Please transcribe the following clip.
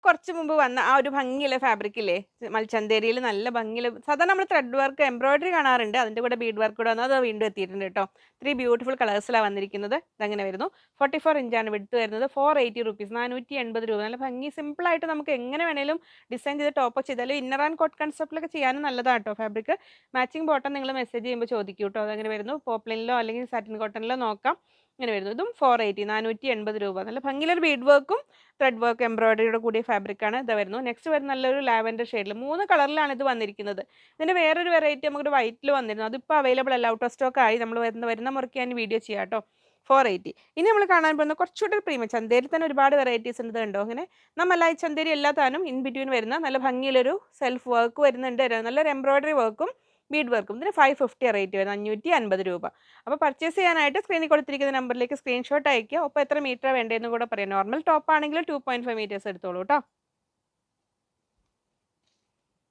കുറച്ച് മുമ്പ് വന്ന ആ ഒരു ഭംഗിയുള്ള ഫാബ്രിക് ഇല്ലേ? മൽച്ചന്തേരിയിൽ നല്ല ഭംഗിയുള്ള സാധാരണ നമ്മൾ ത്രെഡ് വർക്ക്, എംബ്രോയിഡറി കാണാറുണ്ട്. അതിന്റെ കൂടെ ബീഡ് വർക്ക് കൂടെ വന്നു. അത് വീണ്ടും എത്തിയിട്ടുണ്ട് കേട്ടോ. 3 ബ്യൂട്ടിഫുൾ കളേഴ്സിലാണ് വന്നിരിക്കുന്നത്. ഇതങ്ങനെ വരുന്നു. 44 ഇഞ്ചാണ് വിഡ്ത്ത് വരുന്നത്. 480 റുപ്പീസ്, 480 രൂപ. നല്ല ഭംഗി സിമ്പിളായിട്ട് നമുക്ക് എങ്ങനെ വേണേലും ഡിസൈൻ ചെയ്ത് ടോപ്പ് ചെയ്താലും ഇന്നർ ആൻഡ് കോട്ട് കൺസെപ്റ്റിലൊക്കെ ചെയ്യാനും നല്ലതാണ് കേട്ടോ ഫാബ്രിക്. മാച്ചിങ് ബോട്ടം നിങ്ങൾ മെസ്സേജ് ചെയ്യുമ്പോൾ ചോദിക്കൂ കേട്ടോ. അതങ്ങനെ വരുന്നു. പോപ്ലിനിലോ അല്ലെങ്കിൽ സാറ്റിൻ കോട്ടണിലോ നോക്കാം. ഇങ്ങനെ വരുന്നു. ഇതും 480, 480 രൂപ. നല്ല ഭംഗിയുള്ളൊരു ബീഡ് വർക്കും ത്രെഡ് വർക്ക് എംബ്രോയിഡറിയുടെ കൂടിയ ഫാബ്രിക്കാണ് ഇത് വരുന്നു. നെക്സ്റ്റ് വരുന്ന നല്ലൊരു ലാവൻഡർ ഷെയ്ഡിൽ 3 കളറിലാണ് ഇത് വന്നിരിക്കുന്നത്. ഇതിന്റെ വേറൊരു വെറൈറ്റി നമുക്ക് വൈറ്റിൽ വന്നിരുന്നു. അതിപ്പോൾ അവൈലബിൾ അല്ല, ഔട്ട് ഓഫ് സ്റ്റോക്ക് ആയി. നമ്മൾ വരുന്ന മുറയ്ക്ക് ഞാൻ വീഡിയോ ചെയ്യാം കേട്ടോ. 480. ഇനി നമ്മൾ കാണാൻ പോകുന്ന കുറച്ചുകൂടി പ്രീമിയം ചന്തേരി തന്നെ ഒരുപാട് വെറൈറ്റീസ് ഉണ്ട്. കണ്ടോ അങ്ങനെ നമ്മളായി ചന്തേരി എല്ലാ താനും ഇൻ ബിറ്റ്വീൻ വരുന്ന നല്ല ഭംഗിയുള്ളൊരു സെൽഫ് വർക്ക് വരുന്നുണ്ട്. നല്ലൊരു എംബ്രോയിഡറി വർക്കും ബീഡ് വർക്കും. ഇതിന് 550 റേറ്റ് വരുന്നത്, 550 രൂപ. അപ്പോൾ പർച്ചേസ് ചെയ്യാനായിട്ട് സ്ക്രീനിൽ കൊടുത്തിരിക്കുന്ന നമ്പറിലേക്ക് സ്ക്രീൻഷോട്ട് അയക്കുക. ഒപ്പം എത്ര മീറ്റർ വേണ്ടതെന്ന് കൂടെ പറയാം. നോർമൽ ടോപ്പ് ആണെങ്കിൽ 2.5 മീറ്റേഴ്സ് എടുത്തോളൂ കേട്ടോ.